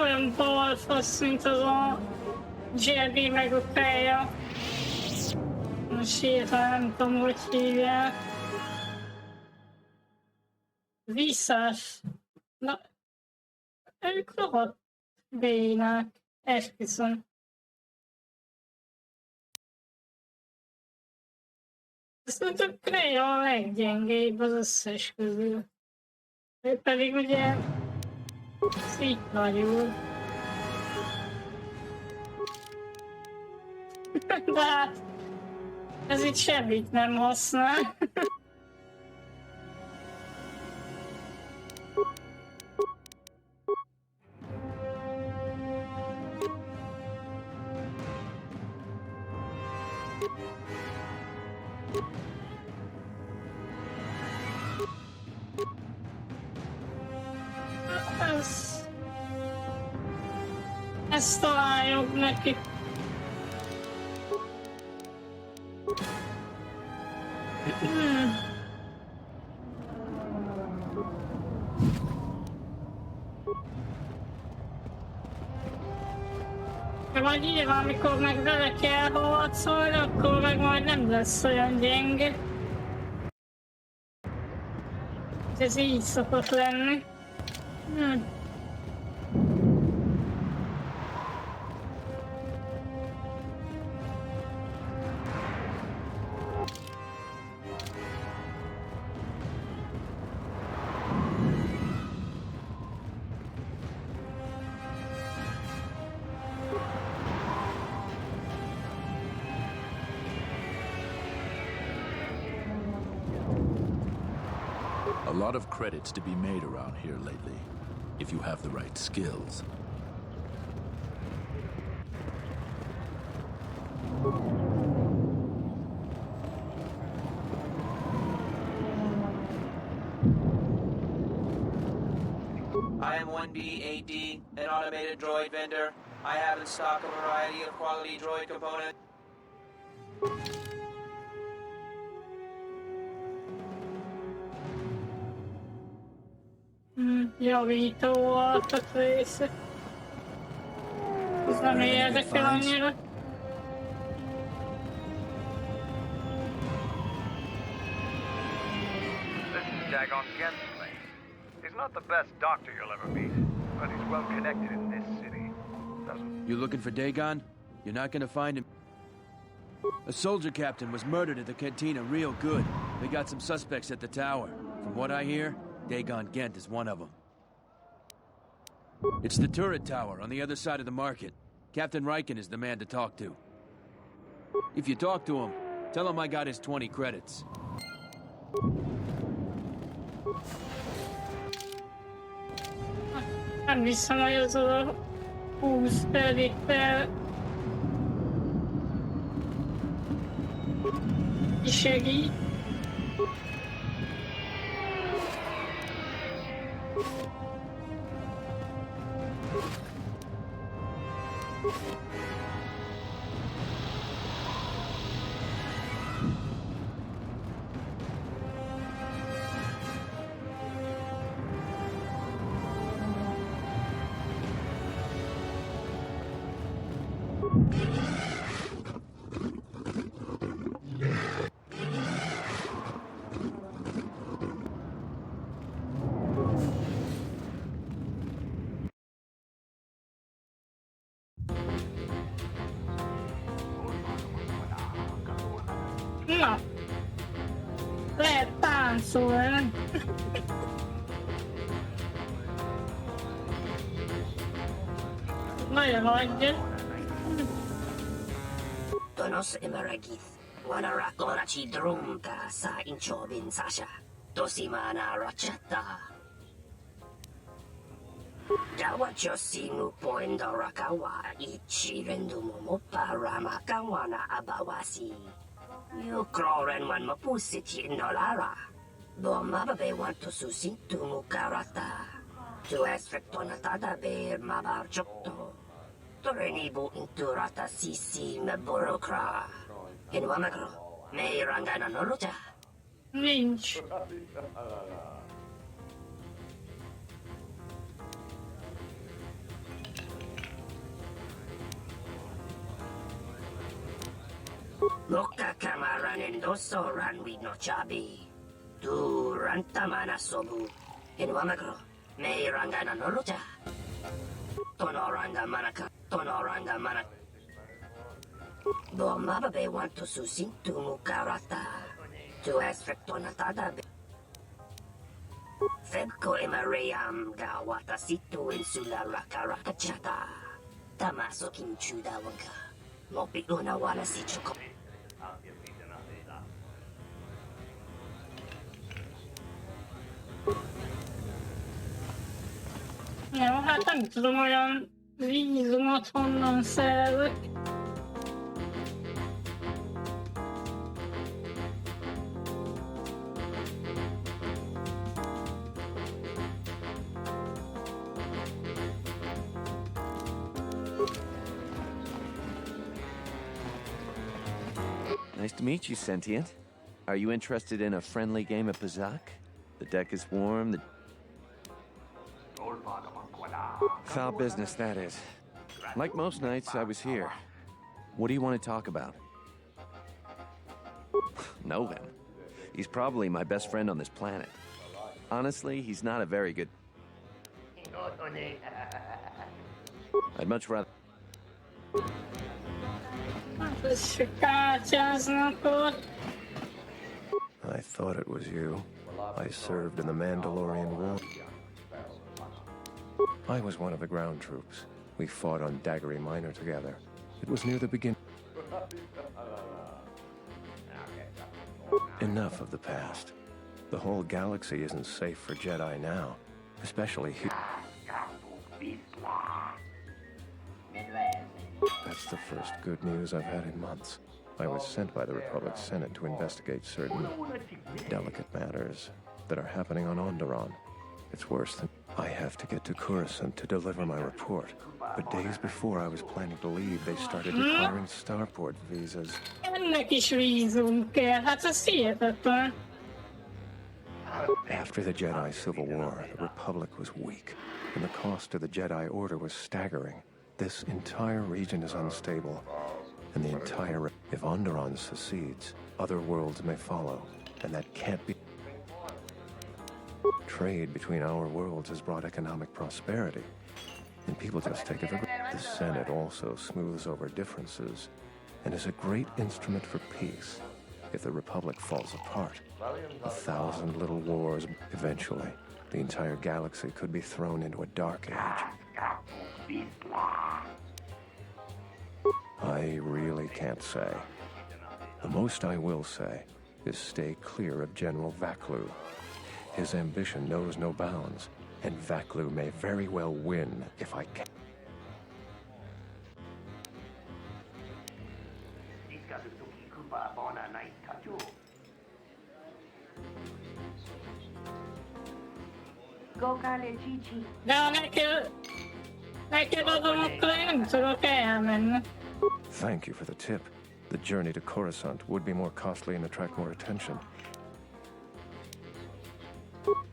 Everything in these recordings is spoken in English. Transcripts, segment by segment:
olyan balfasz, mint az a Jerry meg a feja. Most hirtelen nem tudom, hogy hívják. Visszás. Na, ők rohadt bénák. Esküszöm. Szerintem a Kreia a leggyengébb az összes közül. Ő pedig ugye Sith nagyul. De hát ez itt semmit nem használ. Ez talán jobb neki. De majd nyilván, amikor meg vele kell harcolni, akkor meg majd nem lesz olyan gyenge. Ez így szokott lenni. A lot of credits to be made around here lately, if you have the right skills. I am 1B-AD, an automated droid vendor. I have in stock a variety of quality droid components. Javító volt a része. Ez nem érdekel annyira. This is Dagon Gent's place. He's not the best doctor you'll ever meet, but he's well connected in this city. You looking for Dagon? You're not gonna find him. A soldier captain was murdered at the cantina real good. They got some suspects at the tower. From what I hear, Dagon Gent is one of them. It's the turret tower on the other side of the market. Captain Riken is the man to talk to. If you talk to him, tell him I got his 20 credits. Nem hiszem, hogy az a 20 liter segít. Na, lehet táncolni. Nagyon adja. Tonos emeragith, wanara orachi drumka sa inchobin sasha, tosimana rachata. Dawacho sinu poendo rakawa ichi rendumo mopa ramakawana abawasi. You kroren man mapusiti nolara. Bomababe want to susintu mukarata. Tu esfektonata be mabarchokto. Torenibu inturata sisi me burokra. Inwamagro, me rangana noluja. Nincs. Loka kamaran endosoran with no chabi. Tu rantamana sobu. In Wamagro, may rangana noroja. Tonoranga manaka, tonoranga manak. Bo mababe want to susin tu mukarata. Tu esfektonatada. Febko emareyam gawata situ insula raka raka chata. Tamaso kinchuda wanka. Mopi una wala si chuko. Ja, hát nem tudom, olyan vízumot honnan szerzek. Nice to meet you, Sentient. Are you interested in a friendly game of Bazak? The deck is warm, Foul business, that is. Like most nights, I was here. What do you want to talk about? Know him. He's probably my best friend on this planet. Honestly, he's not a very good... I'd much rather... I thought it was you. I served in the Mandalorian War. I was one of the ground troops. We fought on Daggery Minor together. It was near the beginning. Enough of the past. The whole galaxy isn't safe for Jedi now, especially here. That's the first good news I've had in months. I was sent by the Republic Senate to investigate certain delicate matters that are happening on Onderon. It's worse than... I have to get to Coruscant to deliver my report. But days before I was planning to leave, they started requiring starport visas. Ennek is vízum kell, hát ez hihetetlen. After the Jedi Civil War, the Republic was weak, and the cost to the Jedi Order was staggering. This entire region is unstable, and the entire... If Onderon secedes, other worlds may follow, and that can't be... Trade between our worlds has brought economic prosperity, and people just take it for granted. The Senate also smooths over differences, and is a great instrument for peace. If the Republic falls apart, 1,000 little wars, eventually, the entire galaxy could be thrown into a dark age. I really can't say. The most I will say is stay clear of General Vaklu. His ambition knows no bounds, and Vaklu may very well win if I can. De ha neked adom, akkor én nem tudok elmenni. Thank you for the tip. The journey to Coruscant would be more costly and attract more attention.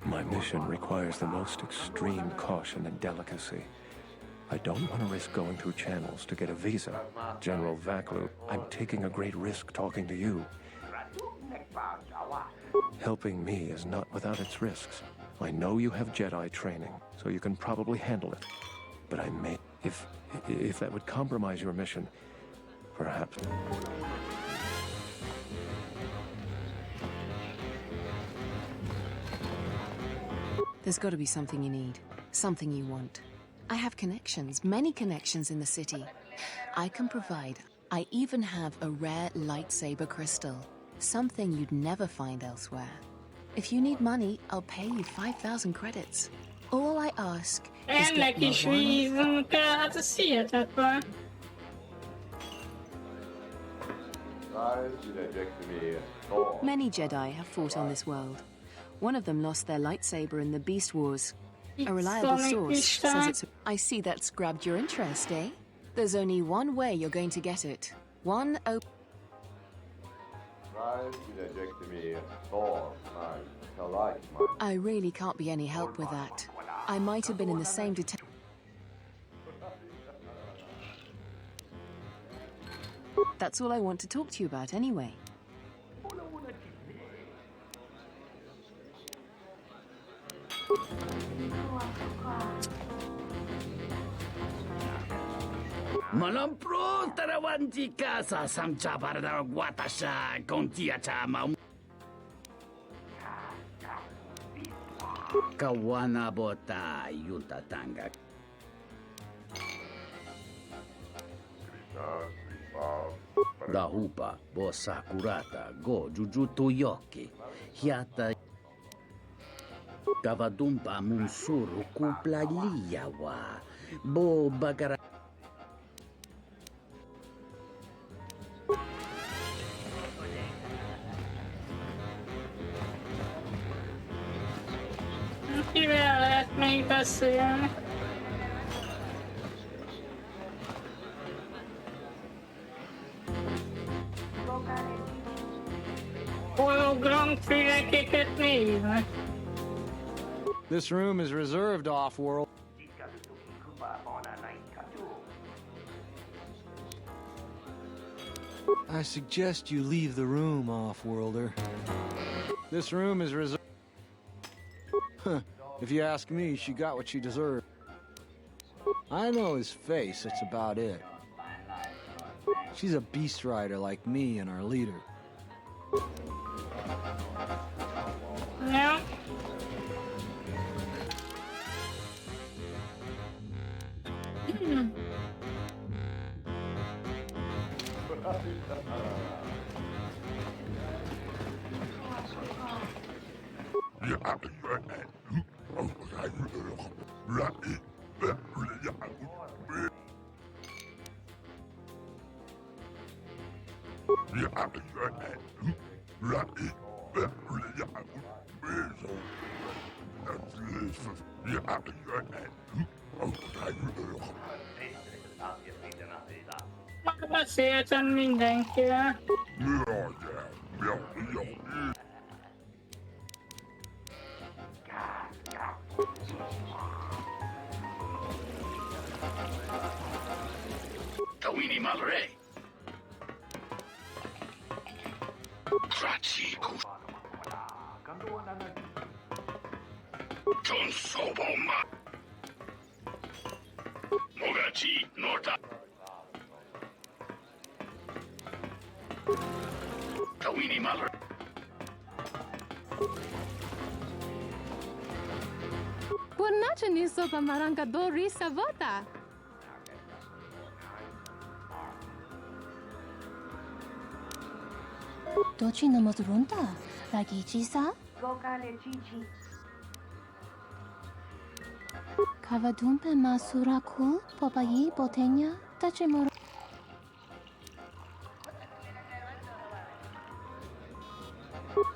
My mission requires the most extreme caution and delicacy. I don't want to risk going through channels to get a visa. General Vaklu, I'm taking a great risk talking to you. Helping me is not without its risks. I know you have Jedi training, so you can probably handle it. But I may... If that would compromise your mission, perhaps... There's got to be something you need, something you want. I have connections, many connections in the city. I can provide. I even have a rare lightsaber crystal, something you'd never find elsewhere. If you need money, I'll pay you 5,000 credits. All I ask is get Ennek is vízum kell, hát ez hihetetlen. Many Jedi have fought on this world. One of them lost their lightsaber in the Beast Wars. A reliable source says it's... I see that's grabbed your interest, eh? There's only one way you're going to get it. One open... I really can't be any help with that. I might have been in the same That's all I want to talk to you about anyway. Malampro tarawantika sa samcha para watasha kontia chama. Kawana bota yunta tanga. Dahupa bo sakurata go jujuto yoki. Hiata Kavadumpa munsuru kupla liyawa. Bo bagara. Kivel lehet még beszélni? Hologramfülekeket néznek. This room is reserved off-world. I suggest you leave the room, off-worlder. This room is reserved. If you ask me, she got what she deserved. I know his face, that's about it. She's a beast rider like me and our leader. Ja. Már beszéltem mindenkivel. Tawini malre. Krachi kus. John Soboma. Mogachi Norta. Tawini malre. Buonace ni sopa maranga dori savota. Dochi no mozrunta, ragichi sa? Kavadumpe masuraku, popayi botenya, tachimoro.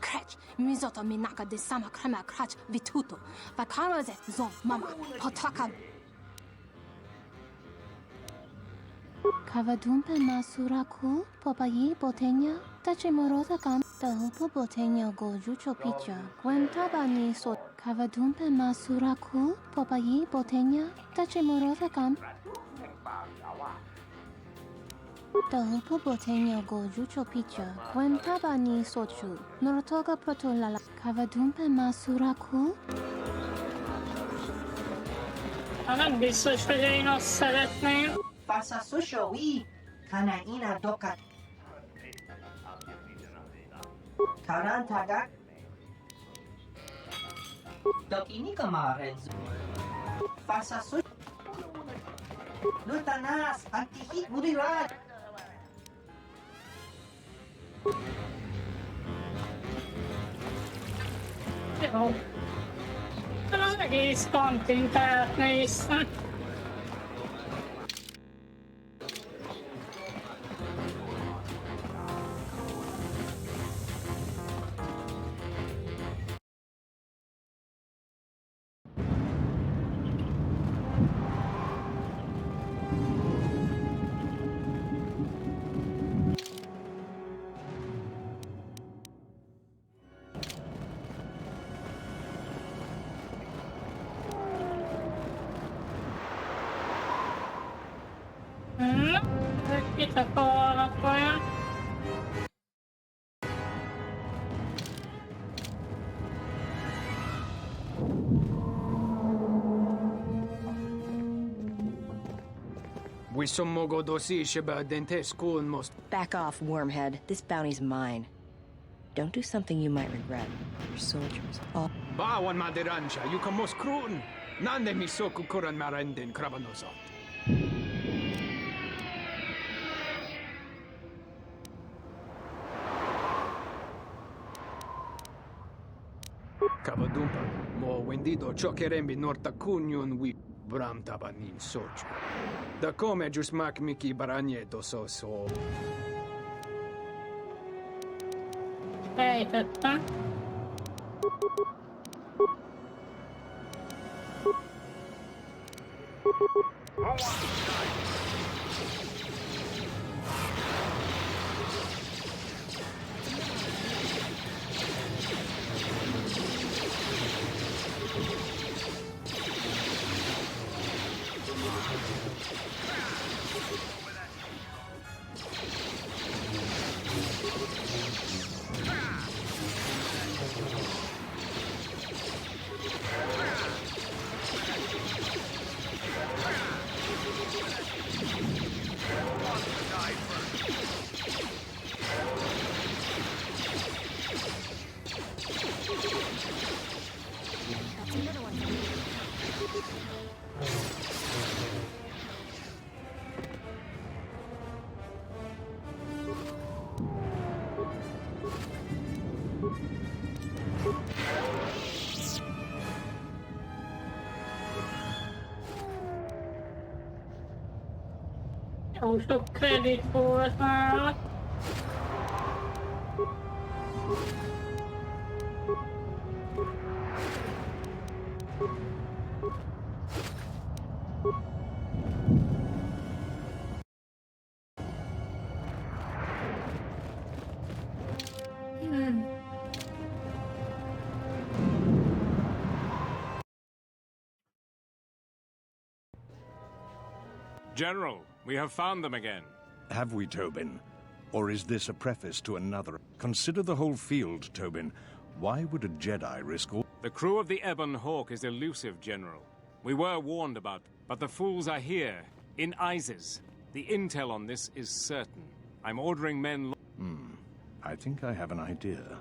Krech, mizoto minaka de sama krema krach vituto, vakaraze zon mama, potaka. Kavadumpe masuraku, popayi botenya, tachimorosa kam, tahupo botenya goju chopicha, guentabani so. Kavadumpe masuraku, popayi botenya, tachimorosa kam. Tahupo botenya goju chopicha, guentabani sochu, norotoga protolala. Kavadumpe masuraku. Nem biztos, hogy én azt szeretném. Pasa susho wi, kana ina doka. Karantagak. Dokini kamarenzu. Pasa susho. Lutanas, antihit muriraj. Jó. Az egész kantint átnéztem. Itt akarnak olyan. Back off, wormhead. This bounty's mine. Don't do something you might regret. Your soldiers all... Bawan madiransha, you can most kruten. Nande mi soku kuran marendin krabanosot. Kabadumpa, mo wendido chokerembi norta kunyun wi bram tabanin sochu. Da come just mak miki baranyeto so. Fejtettem. Jó sok kredit volt már. General, we have found them again. Have we, Tobin? Or is this a preface to another? Consider the whole field, Tobin. Why would a Jedi risk all... The crew of the Ebon Hawk is elusive, General. We were warned about, but the fools are here, in Isis. The intel on this is certain. I'm ordering men... I think I have an idea.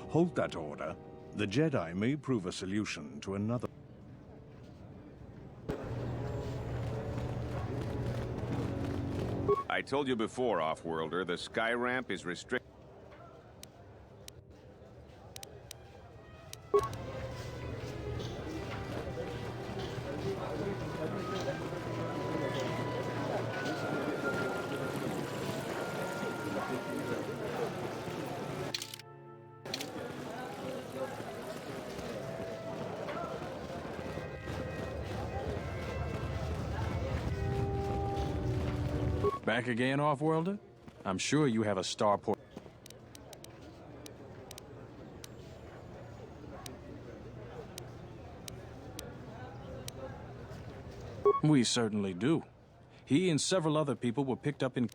Hold that order. The Jedi may prove a solution to another... I told you before, Off-Worlder, the sky ramp is restricted. Back again, Off-Worlder? I'm sure you have a starport. We certainly do. He and several other people were picked up in...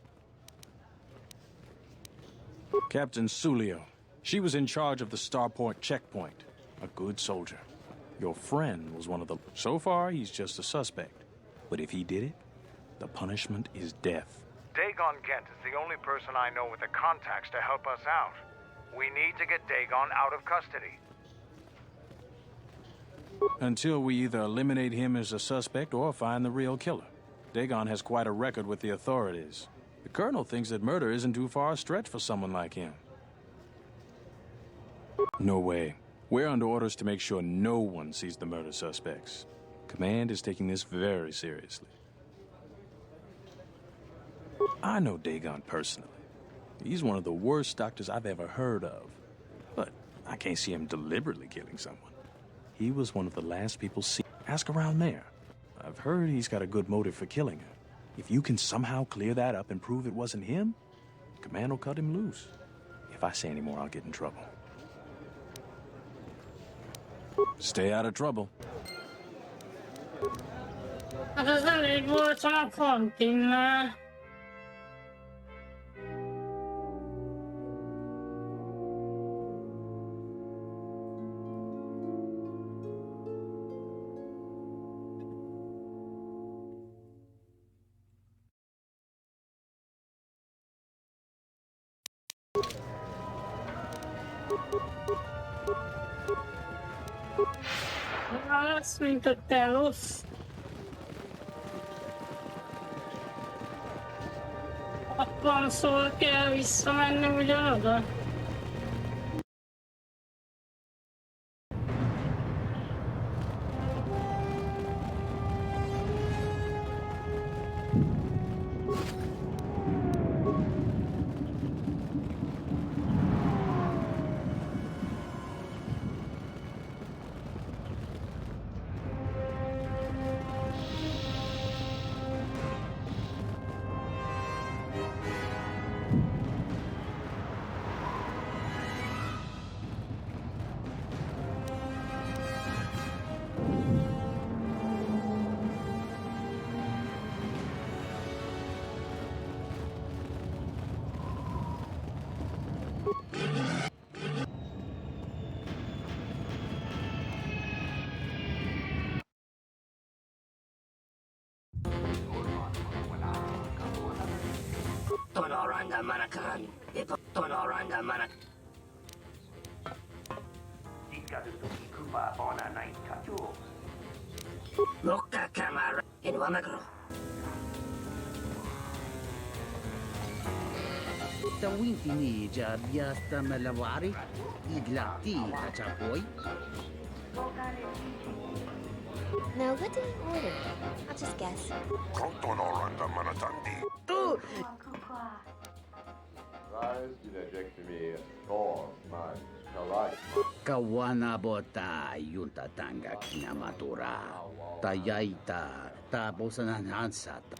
Captain Sulio. She was in charge of the starport checkpoint. A good soldier. Your friend was one of the... So far, he's just a suspect. But if he did it, the punishment is death. Dagon Gent is the only person I know with the contacts to help us out. We need to get Dagon out of custody. Until we either eliminate him as a suspect or find the real killer. Dagon has quite a record with the authorities. The Colonel thinks that murder isn't too far a stretch for someone like him. No way. We're under orders to make sure no one sees the murder suspects. Command is taking this very seriously. I know Dagon personally. He's one of the worst doctors I've ever heard of. But I can't see him deliberately killing someone. He was one of the last people seen. Ask around there. I've heard he's got a good motive for killing her. If you can somehow clear that up and prove it wasn't him, Command will cut him loose. If I say any more, I'll get in trouble. Stay out of trouble. Hát ez elég volt a kantinnál. olyan lesz, mint a Telos. Hatvanszor kell visszamenni ugyanoda. Tonoranga manakan. Tonoranga manak. Loka kamara in Wamagro. Tawintini jabiasta malawari. Iglati kachapoy. Now, what do you order? I'll just guess. Kotonoranga manatandi. Kawana bota yunta tanga kinamatura. Tayaita tabosanan hansata.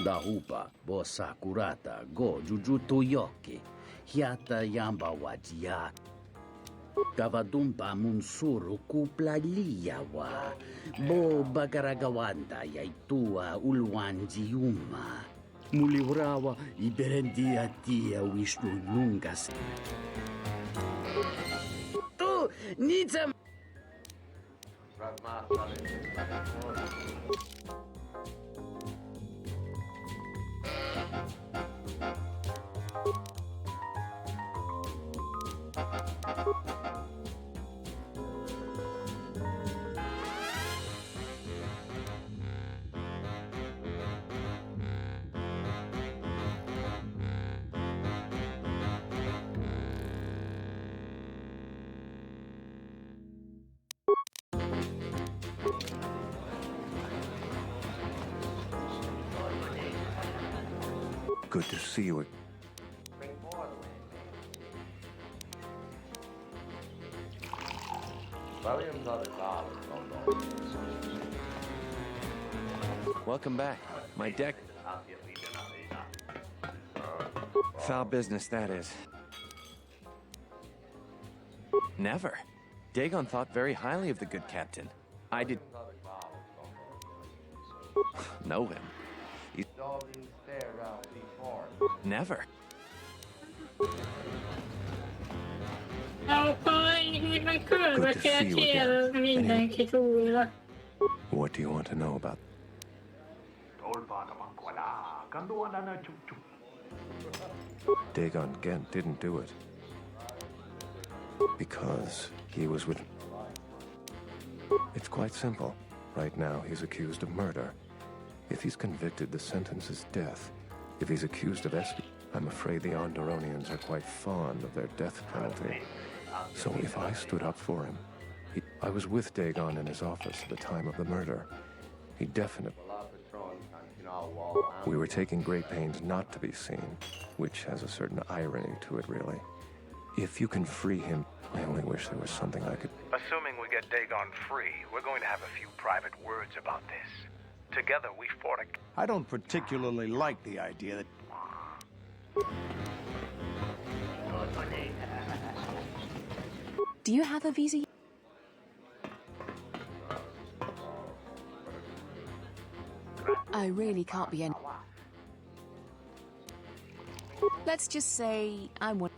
Dahupa bosa kurata go jujuto yoki. Hiata yamba wajia. Kavadumpa munsuru kupla liyawa. Bo bagaragawanda yaitua ulwanjiuma. Mulibrawa iberendia tia Vishnu nungas. Tu nitsam. Good to see you. Welcome back. My deck. Foul business, that is. Never. Dagon thought very highly of the good captain. I did know him. Never. Good to see you again. What do you want to know about? Dagon Gent didn't do it. Because he was with... It's quite simple. Right now, he's accused of murder. If he's convicted, the sentence is death. If he's accused of espionage, I'm afraid the Onderonians are quite fond of their death penalty. So if I stood up for him, I was with Dagon in his office at the time of the murder. He definitely... We were taking great pains not to be seen, which has a certain irony to it, really. If you can free him, I only wish there was something I could... Assuming we get Dagon free, we're going to have a few private words about this. Together we fought a... I don't particularly like the idea that... Do you have a visa? I really can't be any... Let's just say I want...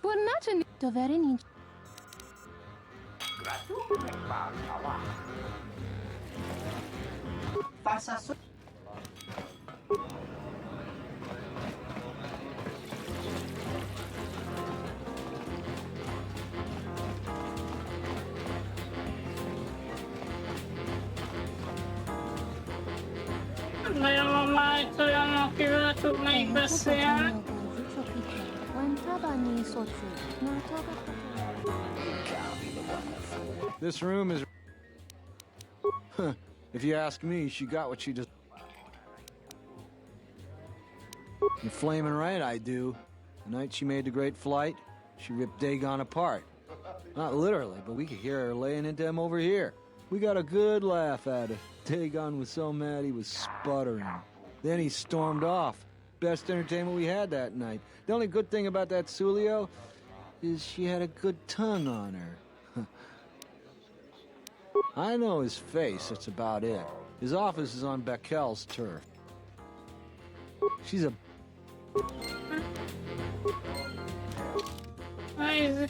Buonanotte, dovere ninja. Faça sua. Nagyon van már itt olyan, akivel tudnék beszélni. This room is... If you ask me, she got what she deserved. You're flaming right, I do. The night she made the great flight, she ripped Dagon apart. Not literally, but we could hear her laying into him over here. We got a good laugh at it. Dagon was so mad he was sputtering. Then he stormed off. Best entertainment we had that night. The only good thing about that Sulio is she had a good tongue on her. I know his face, that's about it. His office is on Beckel's turf. She's a... Isaac.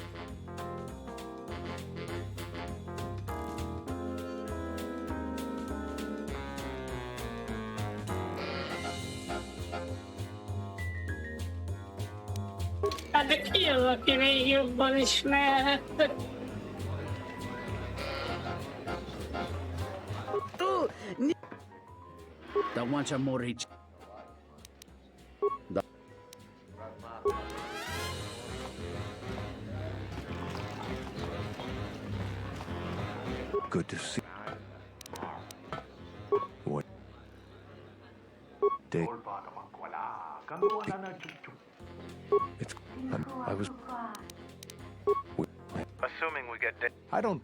Hát de ki az, aki még jobban ismerhette? Don't want your more rich. Good to see. What? Day. It's. I was. Assuming we get I don't.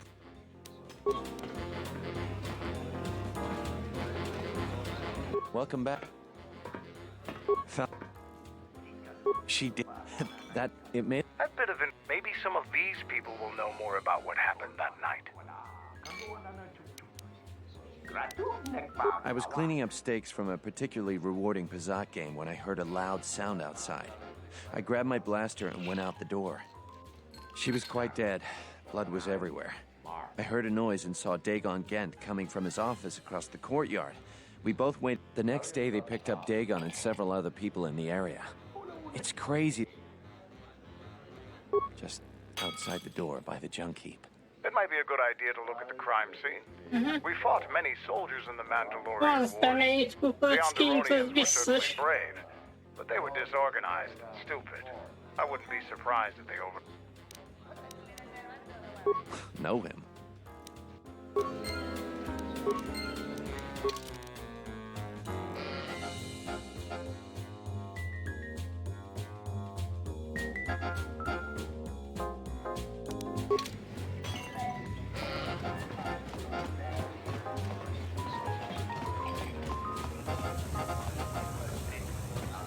Welcome back. She did that. It made. that bit of maybe some of these people will know more about what happened that night. I was cleaning up stakes from a particularly rewarding Pazak game when I heard a loud sound outside. I grabbed my blaster and went out the door. She was quite dead. Blood was everywhere. I heard a noise and saw Dagon Gent coming from his office across the courtyard. We both went. The next day they picked up Dagon and several other people in the area. It's crazy. Just outside the door by the junk heap. It might be a good idea to look at the crime scene. We fought many soldiers in the Mandalorian Wars. Aztán egy kupacként, az biztos. Brave, but they were disorganized and stupid. I wouldn't be surprised if they Know him.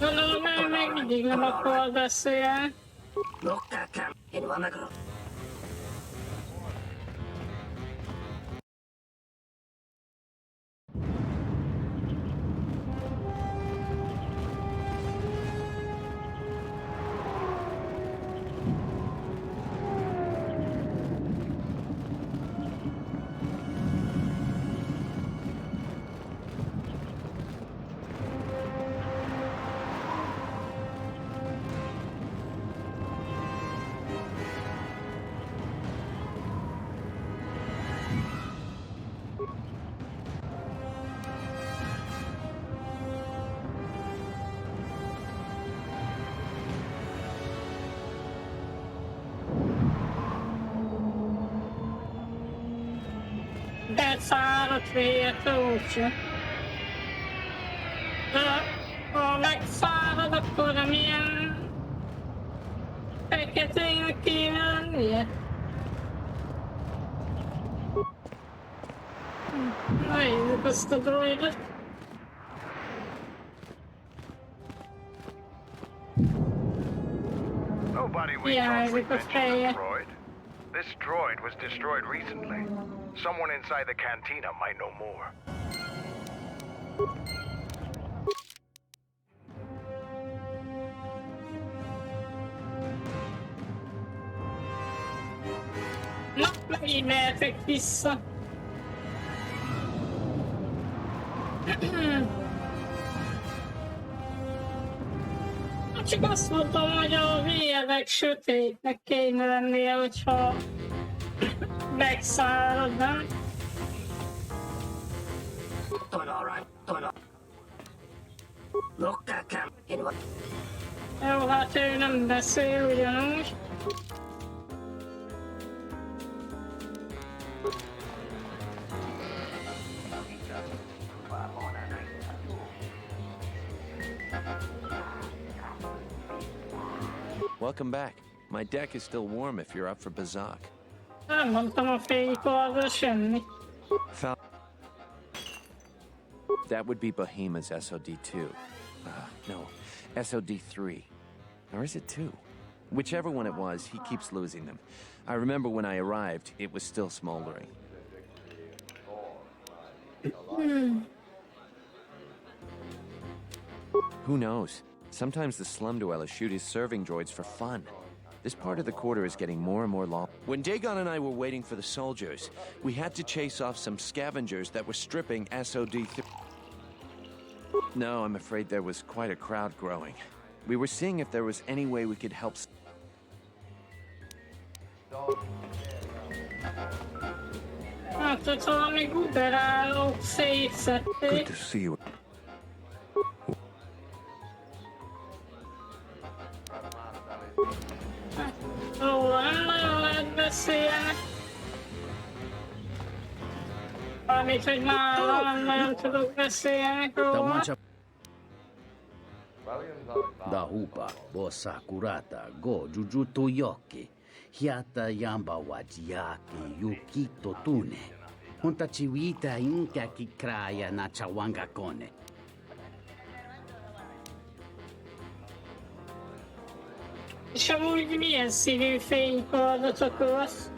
Gondolom, ő még mindig nem akar beszélni. Beszállott véget úgyse. De ha megszárad, akkor nem ilyen feketének kéne lennie. Nézzük azt a droidot. Nobody waits on Hiányzik a mention of feje. droid. This droid was destroyed recently. Someone inside the cantina might know more. Na, megint mehetek vissza. Csak azt mondtam, hogy a vélyedek sötétnek kéne lennie, hogyha megszárad, nem? Jó, hát ő nem beszél ugyanúgy. Welcome back. My deck is still warm if you're up for Bazak. Nem mondtam a fénykorra semmi. That would be Bahima's SOD-2. No, SOD-3. Or is it 2? Whichever one it was, he keeps losing them. I remember when I arrived, it was still smoldering. Who knows? Sometimes the slum dwellers shoot his serving droids for fun. This part of the quarter is getting more and more long. When Dagon and I were waiting for the soldiers, we had to chase off some scavengers that were stripping SOD-3. No, I'm afraid there was quite a crowd growing. We were seeing if there was any way we could help. Hát, hogy valami guberálók szétszették. Good to see you. Róla nem nagyon lehet beszélni. Valamit, hogy nála nem nagyon tudok beszélni róla. Da hupa, bossa kurata, go jujuto yoki. Hiata yamba wajiaki yukito tune. Honta chiwita inka kikraya na chawanga kone. És amúgy milyen színű fénykardot akarsz?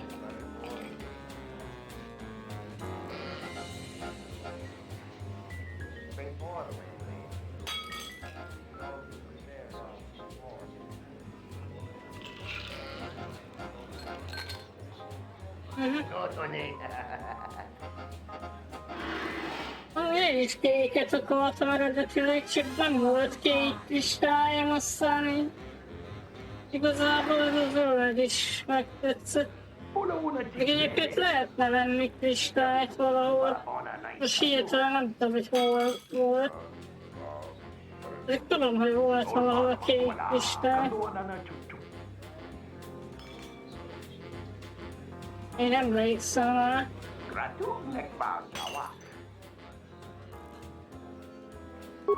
Én is kéket akartam eredetileg, csak nem volt kék kristályom, aztán így igazából ez a zöld is megtetszett. Egyébként lehetne venni kristályt valahol. Most hirtelen nem tudom, hogy hol volt. De tudom, hogy volt valahol a kék kristály. Én emlékszem rá.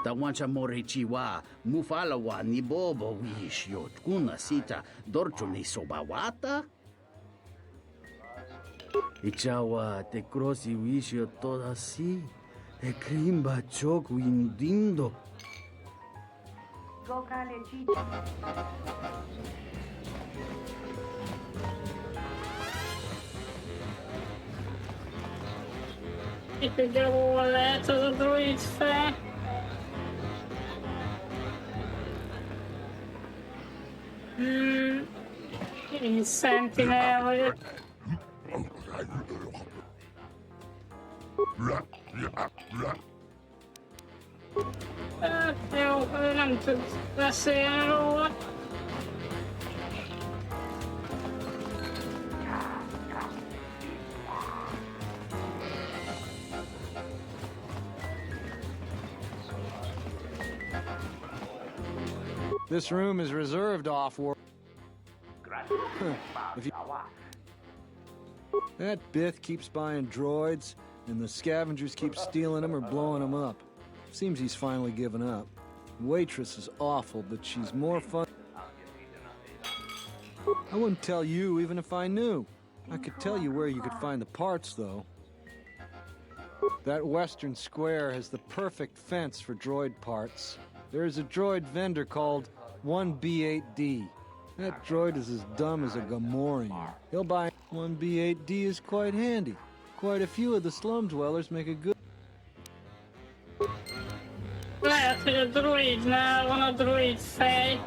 Tawancha morichiwa, mufalawa ni bobo wishyo, kuna sita dorcho ni sobawata? Ichawa te crossi wishyo toda si, e krimba choku indindo. Itt ugye hol lehet az a droid fel. Én Sentinel vagyok. Hát jó, ő nem tud beszélni róla. This room is reserved off-world. That Bith keeps buying droids, and the scavengers keep stealing them or blowing them up. Seems he's finally given up. The waitress is awful, but she's more fun. I wouldn't tell you even if I knew. I could tell you where you could find the parts, though. That western square has the perfect fence for droid parts. There is a droid vendor called 1B8D. That droid is as dumb as a Gamorrean. He'll buy 1B8D is quite handy. Quite a few of the slum dwellers make a good... Lehet, hogy a druidnál van a druid fej.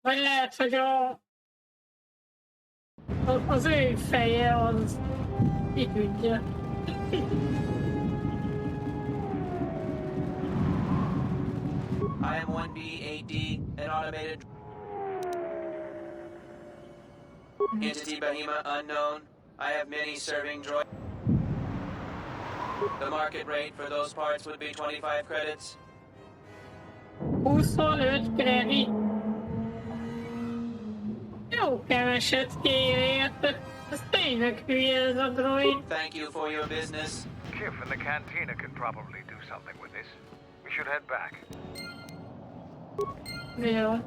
Vagy lehet, hogy az ő feje az ki tudja. IM-1B-8D, an automated... Entity Bahima unknown. I have many serving droid. The market rate for those parts would be 25 credits. 25 kredit. Jó keveset kér érte. Ez tényleg hülye ez a droid. Thank you for your business. Kif and the cantina can probably do something with this. We should head back. Jó.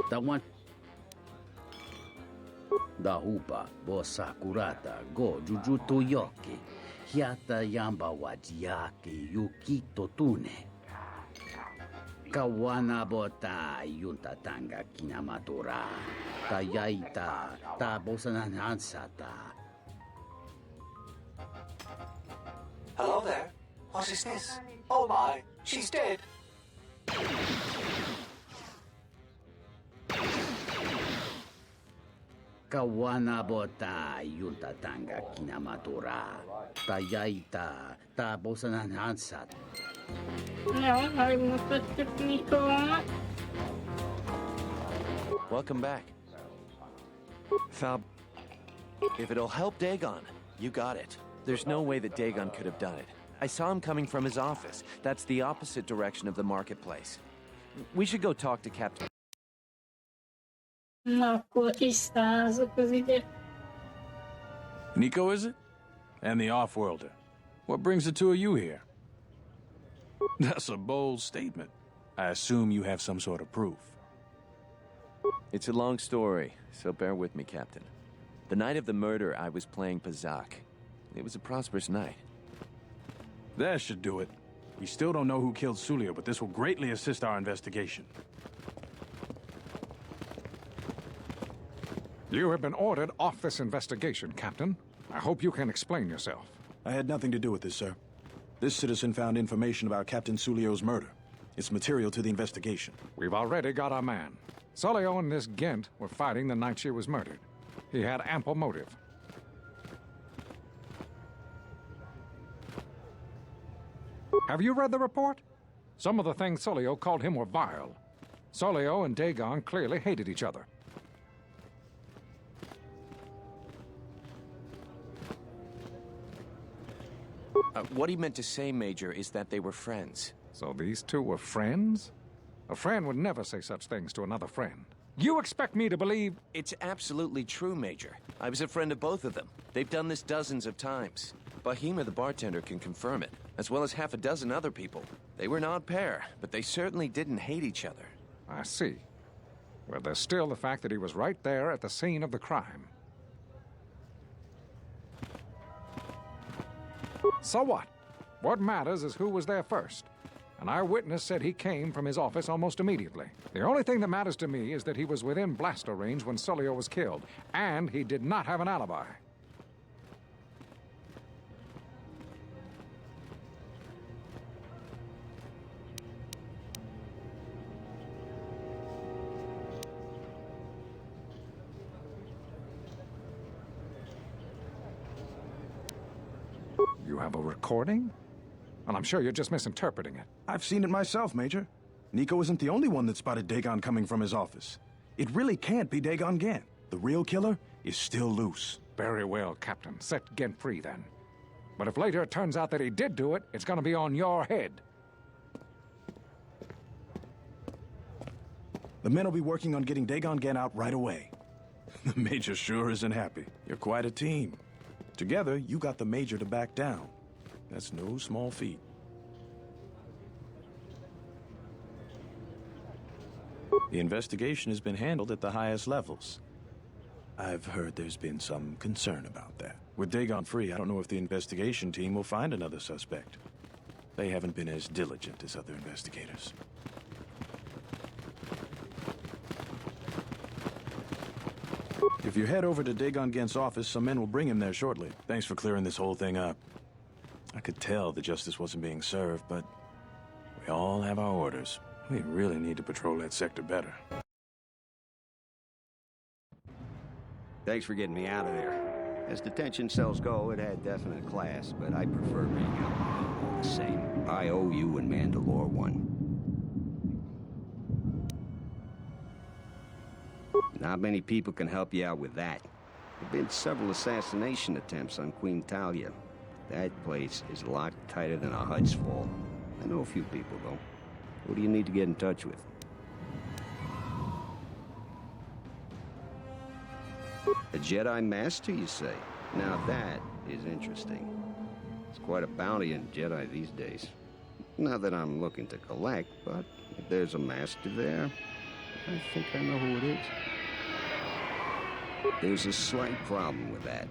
The one. Da hupa, bossa curata, go jujuto yoki, hiata yamba wajiaki, yukito tune. Kawana bota yunta tanga kinamatora, kayaita, ta bosananansata. Hello there. What is this? Oh my, she's dead. Kawana bota yunta tanga kinamatora, kayaita, ta bosananansata. Jó, megmutatjuk Nikolnak. Welcome back. Fab, if it'll help Dagon, you got it. There's no way that Dagon could have done it. I saw him coming from his office. That's the opposite direction of the marketplace. We should go talk to Captain. Na, akkor tisztázzuk az ügyet. Nico, is it? And the Offworlder. What brings the two of you here? That's a bold statement. I assume you have some sort of proof. It's a long story, so bear with me, Captain. The night of the murder, I was playing Pazak. It was a prosperous night. That should do it. We still don't know who killed Sulio, but this will greatly assist our investigation. You have been ordered off this investigation, Captain. I hope you can explain yourself. I had nothing to do with this, sir. This citizen found information about Captain Sulio's murder. It's material to the investigation. We've already got our man. Sulio and this Gent were fighting the night she was murdered. He had ample motive. Have you read the report? Some of the things Sulio called him were vile. Sulio and Dagon clearly hated each other. What he meant to say, Major, is that they were friends. So these two were friends? A friend would never say such things to another friend. You expect me to believe... It's absolutely true, Major. I was a friend of both of them. They've done this dozens of times. Bahima, the bartender, can confirm it, as well as half a dozen other people. They were an odd pair, but they certainly didn't hate each other. I see. But there's still the fact that he was right there at the scene of the crime. So what? What matters is who was there first. An eyewitness said he came from his office almost immediately. The only thing that matters to me is that he was within blaster range when Sulio was killed, and he did not have an alibi. You have a recording? Well, I'm sure you're just misinterpreting it. I've seen it myself, Major. Nico isn't the only one that spotted Dagon coming from his office. It really can't be Dagon Gent. The real killer is still loose. Very well, Captain. Set Gent free, then. But if later it turns out that he did do it, it's gonna be on your head. The men will be working on getting Dagon Gen out right away. The Major sure isn't happy. You're quite a team. Together, you got the Major to back down. That's no small feat. The investigation has been handled at the highest levels. I've heard there's been some concern about that. With Dagon free, I don't know if the investigation team will find another suspect. They haven't been as diligent as other investigators. If you head over to Dagon Gent's office, some men will bring him there shortly. Thanks for clearing this whole thing up. I could tell the justice wasn't being served, but we all have our orders. We really need to patrol that sector better. Thanks for getting me out of there. As detention cells go, it had definite class, but I prefer being out all the same. I owe you and Mandalore one. Not many people can help you out with that. There have been several assassination attempts on Queen Talia. That place is a lot tighter than a Hud's Fall. I know a few people, though. Who do you need to get in touch with? A Jedi Master, you say? Now that is interesting. It's quite a bounty in Jedi these days. Not that I'm looking to collect, but if there's a Master there, I think I know who it is. There's a slight problem with that.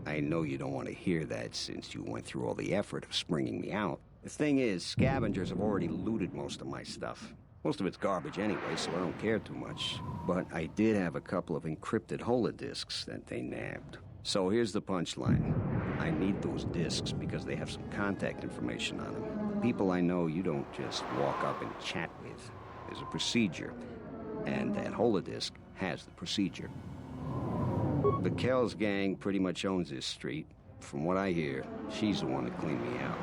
I know you don't want to hear that since you went through all the effort of springing me out. The thing is, scavengers have already looted most of my stuff. Most of it's garbage anyway, so I don't care too much. But I did have a couple of encrypted holodisks that they nabbed. So here's the punchline. I need those disks because they have some contact information on them. People I know you don't just walk up and chat with. There's a procedure, and that holodisk has the procedure. The Kells gang pretty much owns this street. From what I hear, she's the one that cleaned me out.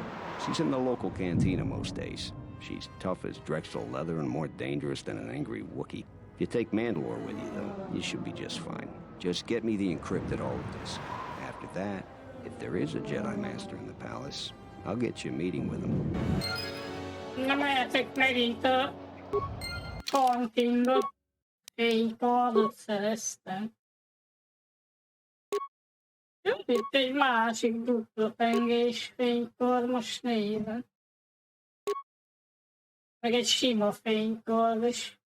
She's in the local cantina most days. She's tough as Drexel leather and more dangerous than an angry Wookiee. If you take Mandalore with you, though, you should be just fine. Just get me the encrypted holodisk. After that, if there is a Jedi Master in the palace, I'll get you a meeting with him. Nem mehetek megint a kantinba. Fénykardot szereztem. Jött itt egy másik dupla pengés fénykard most néven. Meg egy sima fénykard is.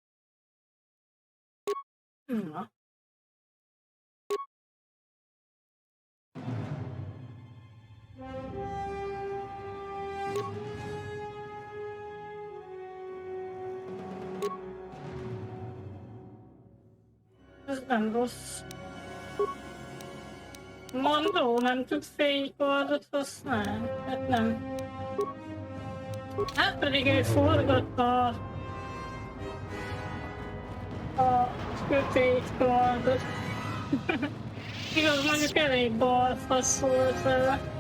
Na. Ez nem rossz. Mondó nem tud fénykardot használni? Hát nem. Hát pedig ő forgatta a kötétkardot. Igaz, mondjuk elég balfasz volt vele.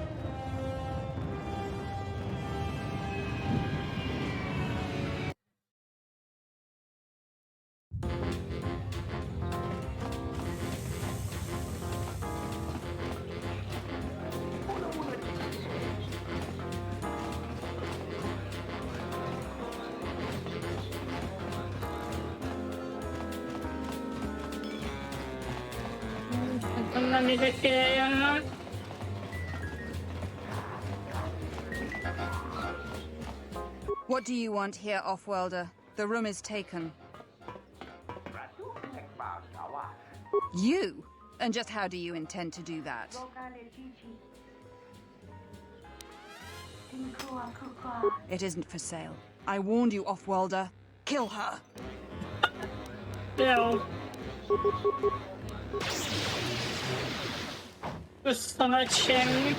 Nem ide kell jönnöm. What do you want here, Offworlder? The room is taken. You? And just how do you intend to do that? It isn't for sale. I warned you, Offworlder. Kill her! No. Köszönöm semmit.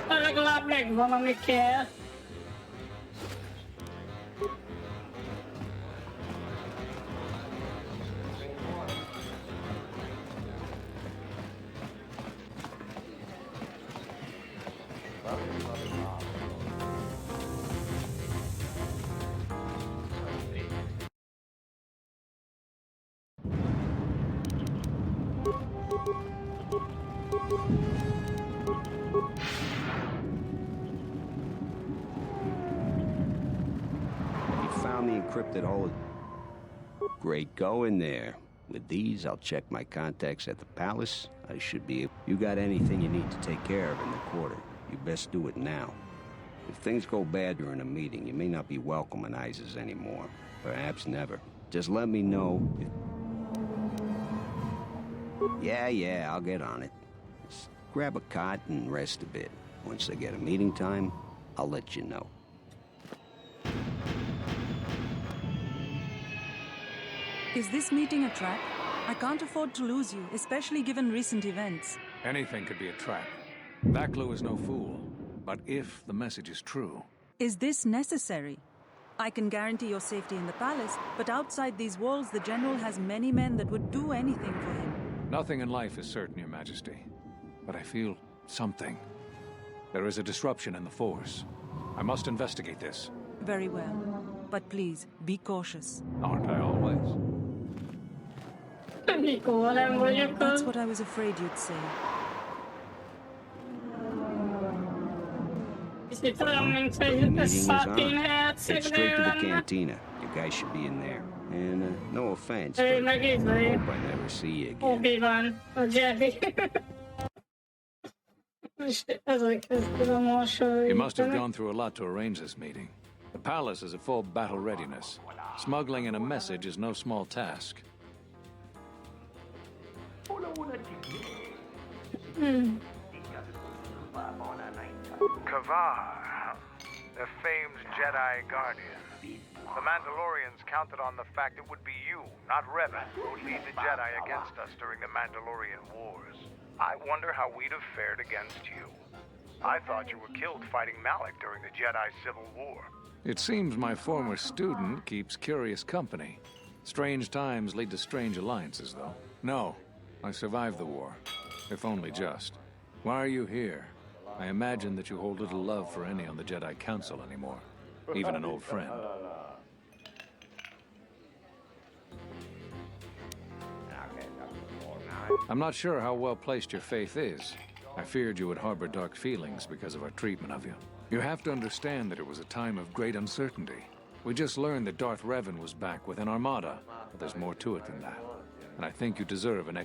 Legalább megvan, ami kell. Found the encrypted hole. Great going there. With these, I'll check my contacts at the palace. I should be able... You got anything you need to take care of in the quarter, you best do it now. If things go bad during a meeting, you may not be welcome in Isis anymore. Perhaps never. Just let me know if... Yeah, I'll get on it. Just grab a cot and rest a bit. Once I get a meeting time, I'll let you know. Is this meeting a trap? I can't afford to lose you, especially given recent events. Anything could be a trap. That clue is no fool. But if the message is true... Is this necessary? I can guarantee your safety in the palace, but outside these walls, the general has many men that would do anything for him. Nothing in life is certain, Your Majesty. But I feel something. There is a disruption in the Force. I must investigate this. Very well. But please, be cautious. Aren't I always? That's what I was afraid you'd say. Meeting is on. Head straight to the cantina. You guys should be in there. And no offense, but I hope I never see you again. You must have gone through a lot to arrange this meeting. The palace is at full battle readiness. Smuggling in a message is no small task. Kavar, the famed Jedi Guardian. The Mandalorians counted on the fact it would be you, not Revan, who would lead the Jedi against us during the Mandalorian Wars. I wonder how we'd have fared against you. I thought you were killed fighting Malik during the Jedi Civil War. It seems my former student keeps curious company. Strange times lead to strange alliances, though. No, I survived the war, if only just. Why are you here? I imagine that you hold little love for any on the Jedi Council anymore, even an old friend. I'm not sure how well placed your faith is. I feared you would harbor dark feelings because of our treatment of you. You have to understand that it was a time of great uncertainty. We just learned that Darth Revan was back with an armada, but there's more to it than that. And I think you deserve an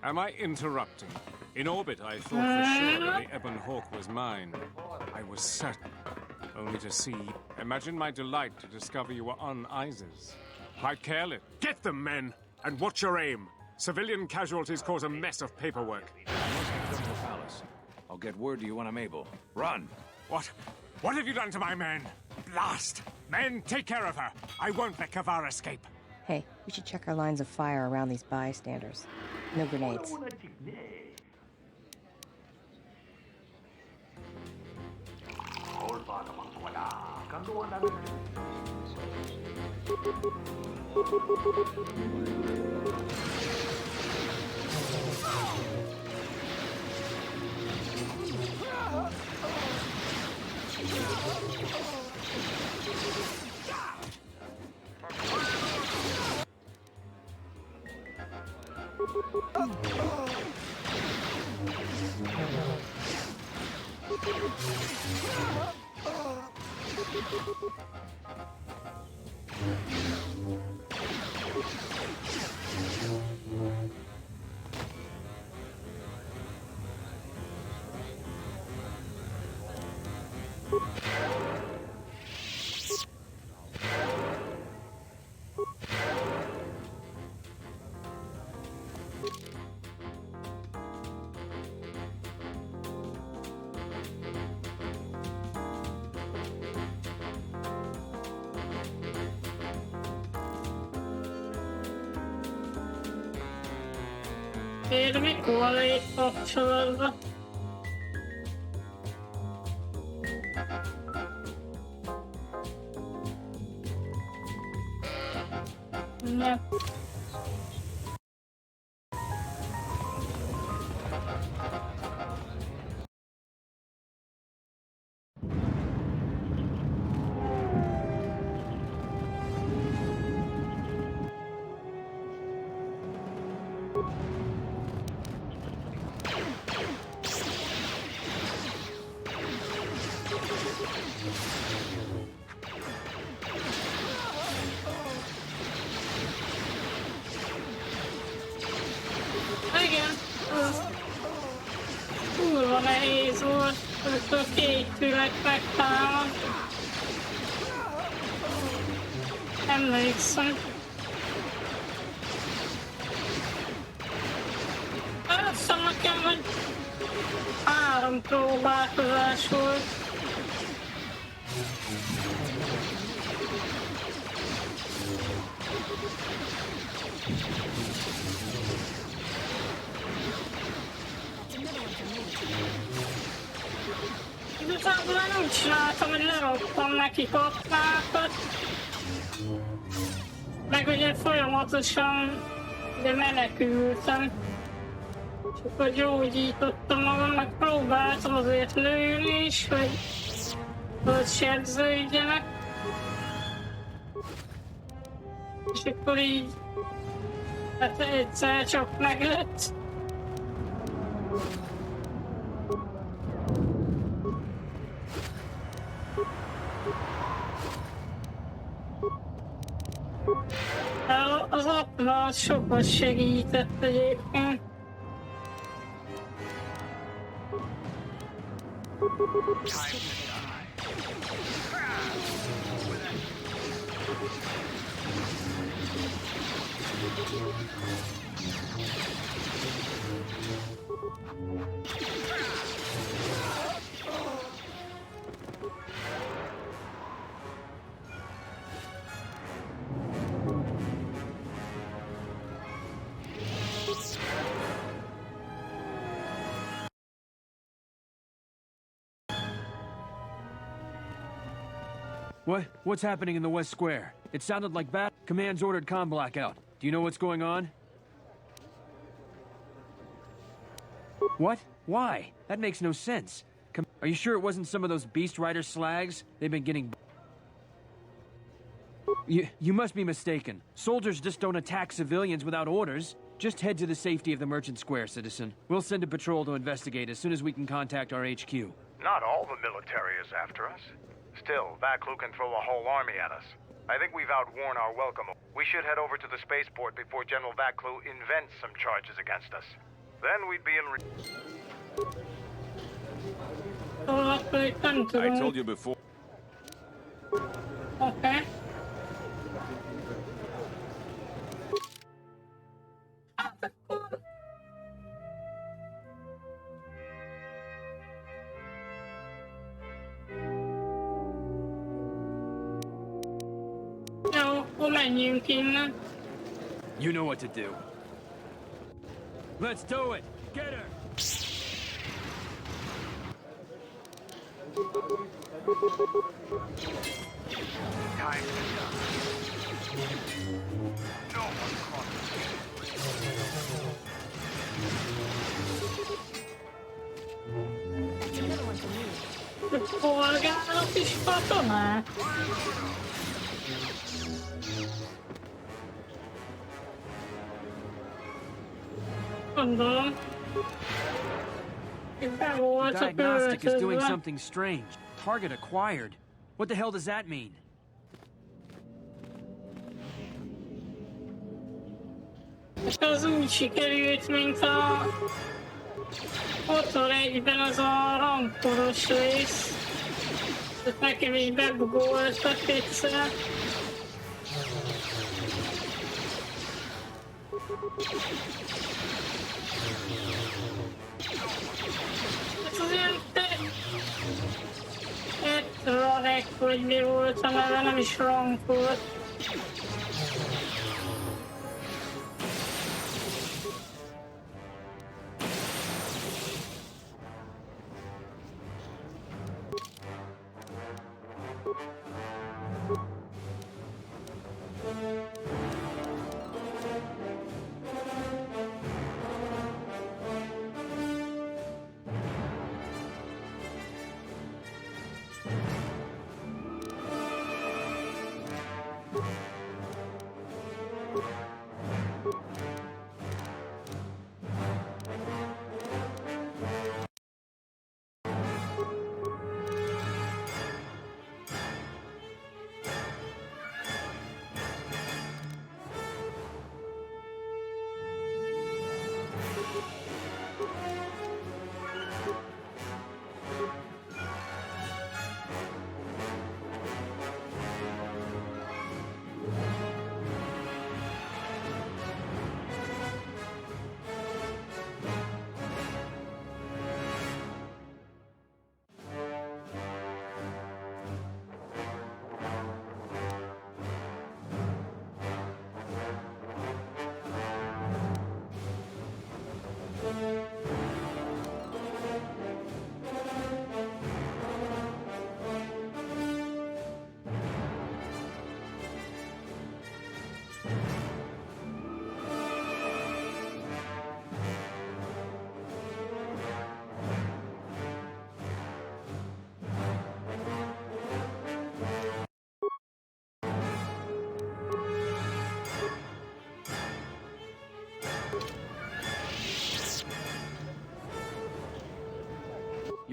Am I interrupting? In orbit, I thought for sure that the Ebon Hawk was mine. I was certain. Only to see. Imagine my delight to discover you were on Isis. Quite careless. Get them, men! And watch your aim! Civilian casualties cause a mess of paperwork. I must return to the palace. I'll get word to you when I'm able. Run! What? What have you done to my men? Blast! Men, take care of her! I won't let Kavar escape! Hey, we should check our lines of fire around these bystanders. No grenades. Mikor itt kapcsolatban? Ja. Igen, az kurva nehéz volt, amikor a két fülek megtámad. Emlékszem. Azt hiszem nekem, hogy 3 próbálkozás volt. Igazából én úgy csináltam, hogy leraktam neki kapnákat. Meg ugye folyamatosan de menekültem. És akkor gyógyítottam magam, meg próbáltam azért lőni is, hogy sebződjenek. És akkor így hát egyszer csak meglett. Az apna sokat segített egyébként. What's happening in the West Square? It sounded like Command's ordered comm blackout. Do you know what's going on? What? Why? That makes no sense. Are you sure it wasn't some of those Beast Rider slags? They've been getting... You must be mistaken. Soldiers just don't attack civilians without orders. Just head to the safety of the Merchant Square, citizen. We'll send a patrol to investigate as soon as we can contact our HQ. Not all the military is after us. Still, Vaklu can throw a whole army at us. I think we've outworn our welcome. We should head over to the spaceport before General Vaklu invents some charges against us. Then we'd be in... I told you before. Okay. Menjünk innen. You know what to do. Let's do it! Get her! Time to die. No one crosses. Polgárok is katonák. Gondolom. The diagnostic is doing something strange. Target acquired. What the hell does that mean? És az úgy sikerült, mint a KOTOR 1-ben az a rangkoros rész. Tehát nekem így bebugoltak egyszer. Ez az ilyen Tetrarek, vagy mi volt a neve, nem is rang volt.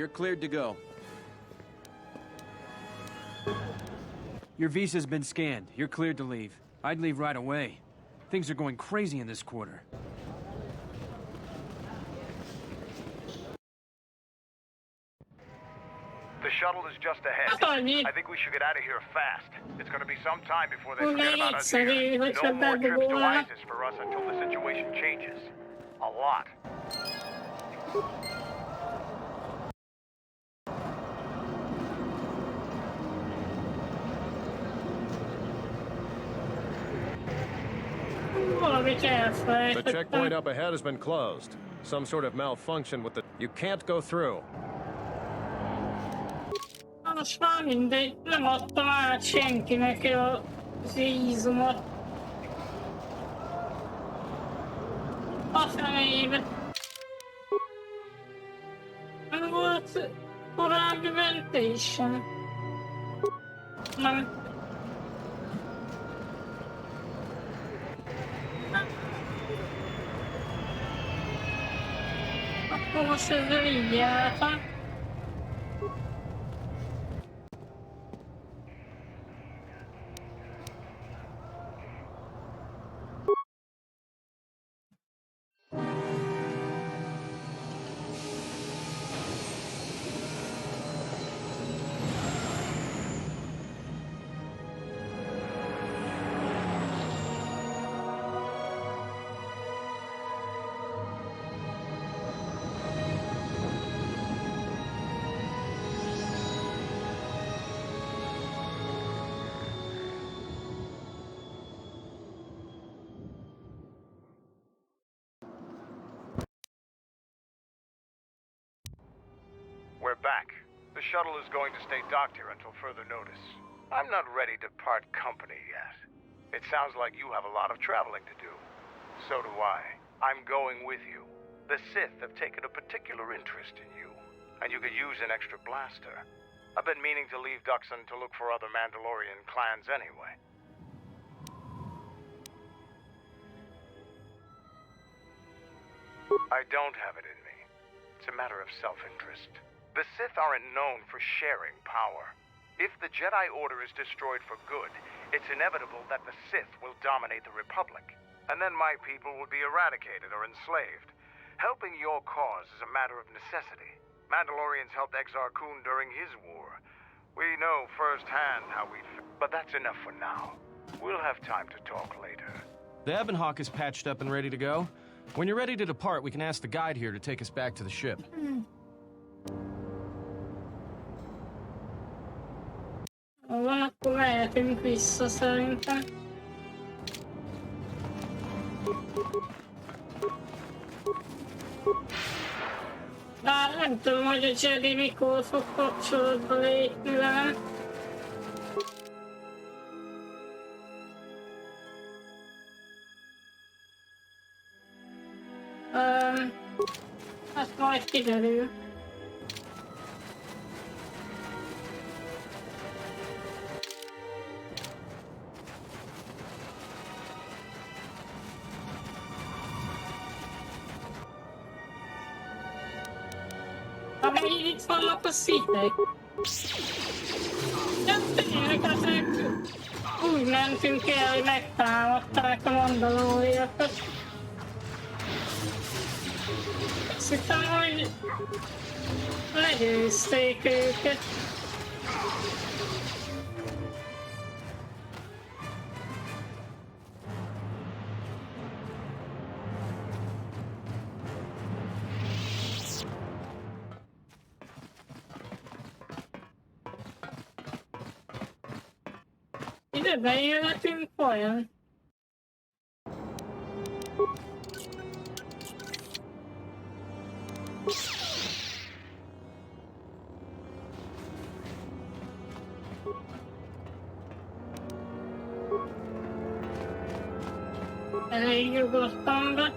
You're cleared to go. Your visa's been scanned. You're cleared to leave. I'd leave right away. Things are going crazy in this quarter. The shuttle is just ahead. I think we should get out of here fast. It's going to be some time before they forget about us here. No more trips to ISIS for us until the situation changes. A lot. Oh, be careful. The checkpoint up ahead has been closed. Some sort of malfunction with the... You can't go through. Most már mindegy, nem adtam át senkinek az vízumot. A fenébe. Nem volt korábbi mentés sem. Nem. Akkor most ezzel így jártam. We're back. The shuttle is going to stay docked here until further notice. I'm not ready to part company yet. It sounds like you have a lot of traveling to do. So do I. I'm going with you. The Sith have taken a particular interest in you, and you could use an extra blaster. I've been meaning to leave Duxon to look for other Mandalorian clans anyway. I don't have it in me. It's a matter of self-interest. The Sith aren't known for sharing power. If the Jedi Order is destroyed for good, it's inevitable that the Sith will dominate the Republic. And then my people will be eradicated or enslaved. Helping your cause is a matter of necessity. Mandalorians helped Exar Kun during his war. We know firsthand how we... But that's enough for now. We'll have time to talk later. The Ebon Hawk is patched up and ready to go. When you're ready to depart, we can ask the guide here to take us back to the ship. Van, akkor mehetünk vissza szerintem. Bár nem tudom, hogy a Jedi mikor fog kapcsolatba lépni velem. Hát majd kiderül. Amíg itt vannak a Sithek. Ja, tényleg, hát ők úgy mentünk el, hogy megtámadták a Mandaloriakat. Azt hittem, hogy legyőzték őket. Ide bejöhetünk olyan. Elég nyugodtan be.